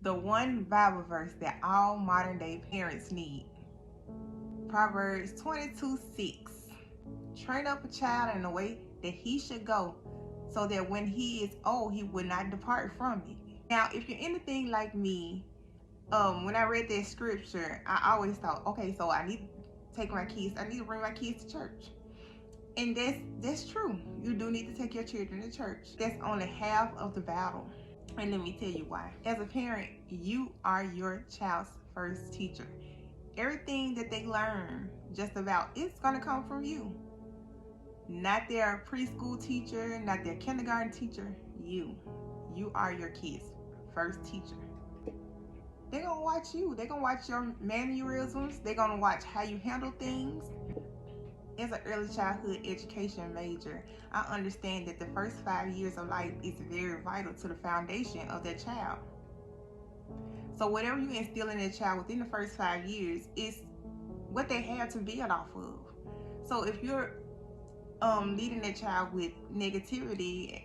The one Bible verse that all modern day parents need. Proverbs 22:6. Train up a child in the way that he should go, so that when he is old, he will not depart from it. Now, if you're anything like me, when I read that scripture, I always thought, okay, so I need to bring my kids to church. And that's true. You do need to take your children to church. That's only half of the battle. And let me tell you why. As a parent, you are your child's first teacher. Everything that they learn, just about, it's going to come from you. Not their preschool teacher, not their kindergarten teacher. You are your kids' first teacher. They're going to watch you. They're going to watch your mannerisms. They're going to watch how you handle things. As an early childhood education major, I understand that the first 5 years of life is very vital to the foundation of that child. So whatever you instill in that child within the first 5 years is what they have to build off of. So if you're leading that child with negativity,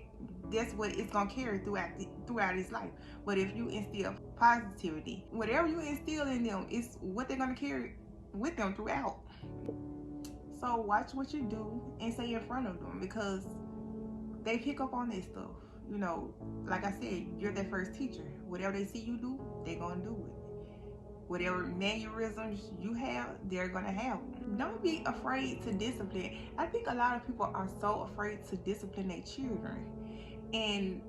that's what it's gonna carry throughout his life. But if you instill positivity, whatever you instill in them is what they're gonna carry with them throughout. So watch what you do and stay in front of them, because they pick up on this stuff. You know, like I said, you're their first teacher. Whatever they see you do, they're gonna do it. Whatever mannerisms you have, they're gonna have them. Don't be afraid to discipline. I think a lot of people are so afraid to discipline their children, and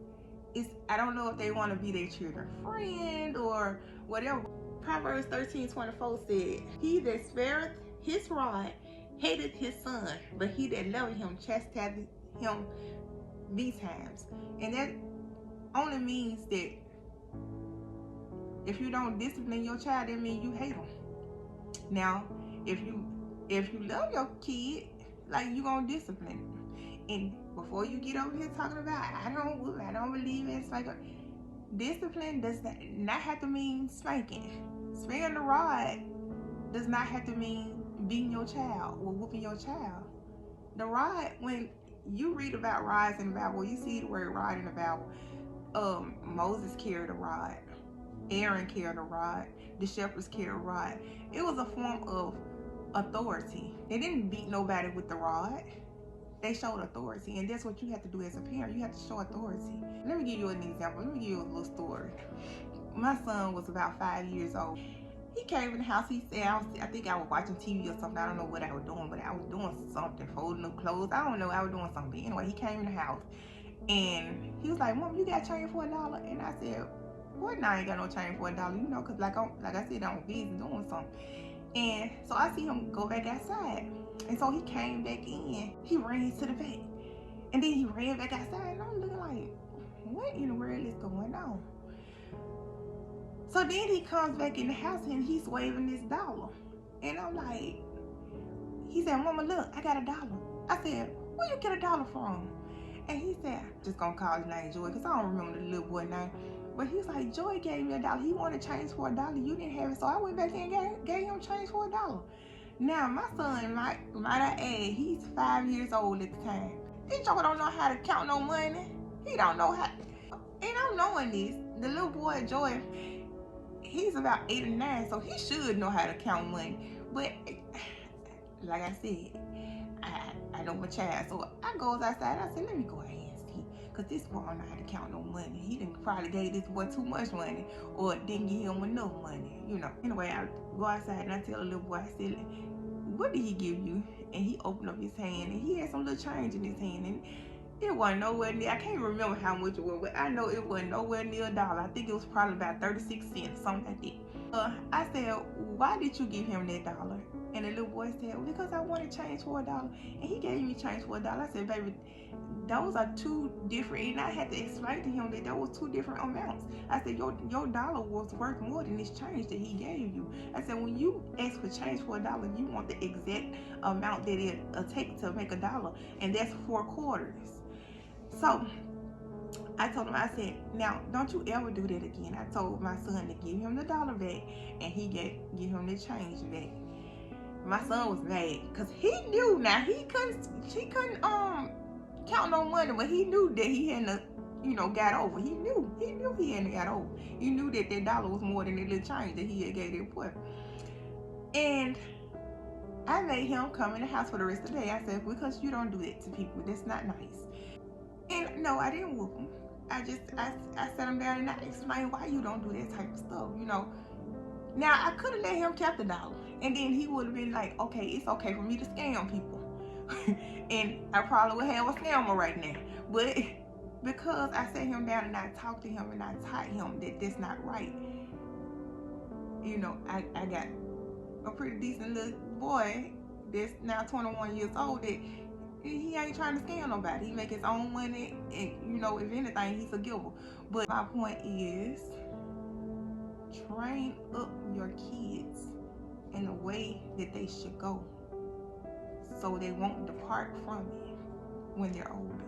I don't know if they want to be their children's friend or whatever. Proverbs 13:24 said, "He that spareth his rod hateth his son, but he that loveth him chastiseth him betimes." And that only means that if you don't discipline your child, that means you hate them. Now, if you love your kid, like, you gonna discipline them. And before you get over here talking about I don't believe in spanking, discipline does not have to mean spanking. Swinging the rod does not have to mean beating your child or whooping your child. The rod, when you read about rods in the Bible, you see the word rod in the Bible. Moses carried a rod. Aaron carried a rod. The shepherds carried a rod. It was a form of authority. They didn't beat nobody with the rod. They showed authority, and that's what you have to do as a parent. You have to show authority. Let me give you an example. Let me give you a little story. My son was about 5 years old. He came in the house. He said, I think I was watching TV or something. I don't know what I was doing, but I was doing something, folding up clothes. I don't know. I was doing something. Anyway, he came in the house, and he was like, "Mom, you got change for $1?" And I said, "What? No, I ain't got no change for $1. You know, cause like I said, I'm busy doing something." And so I see him go back outside, and so he came back in. He ran to the back, and then he ran back outside, and I'm looking like, what in the world is going on? So then he comes back in the house and he's waving this $1. And I'm like, he said, "Mama, look, I got $1." I said, "Where you get $1 from?" And he said, I'm just gonna call his name Joy, because I don't remember the little boy name. But he was like, "Joy gave me $1. He wanted change for $1. You didn't have it." So I went back in and gave him change for $1. Now, my son, might I add, he's 5 years old at the time. This joker don't know how to count no money. He don't know how. And I'm knowing this. The little boy, Joy, he's about 8 or 9, so he should know how to count money. But like I said, I know my child, so I goes outside. I said, "Let me go ahead and see, because this boy don't know how to count no money. He didn't probably gave this boy too much money, or didn't give him enough money, you know." Anyway, I go outside and I tell the little boy, I said, "What did he give you?" And he opened up his hand, and he had some little change in his hand, and it wasn't nowhere near. I can't remember how much it was, but I know it wasn't nowhere near $1. I think it was probably about 36 cents, something like that. I said, "Why did you give him that $1?" And the little boy said, "Well, because I wanted change for $1." And he gave me change for $1. I said, "Baby, those are two different," and I had to explain to him that there was two different amounts. I said, your $1 was worth more than this change that he gave you. I said, when you ask for change for $1, you want the exact amount that it'll take to make $1, and that's 4 quarters. So I told him, I said, "Now, don't you ever do that again." I told my son to give him the $1 back, and he give him the change back. My son was mad, because he knew now he couldn't count no money, but he knew that he hadn't got over. He knew he hadn't got over. He knew that dollar was more than that little change that he had gave that boy. And I made him come in the house for the rest of the day. I said, because you don't do that to people, that's not nice. And no, I didn't whoop him. I sat him down and I explained why you don't do that type of stuff. Now I could have let him keep the dollar, and then he would have been like, okay, it's okay for me to scam people. And I probably would have a scammer right now. But because I sat him down and I talked to him and I taught him that that's not right, I got a pretty decent little boy that's now 21 years old that he ain't trying to scam nobody. He make his own money, and if anything, he's a giver. But my point is, train up your kids in the way that they should go, so they won't depart from it when they're older.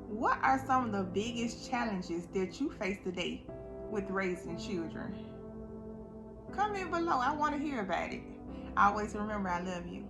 What are some of the biggest challenges that you face today with raising children? Comment below. I want to hear about it. Always remember, I love you.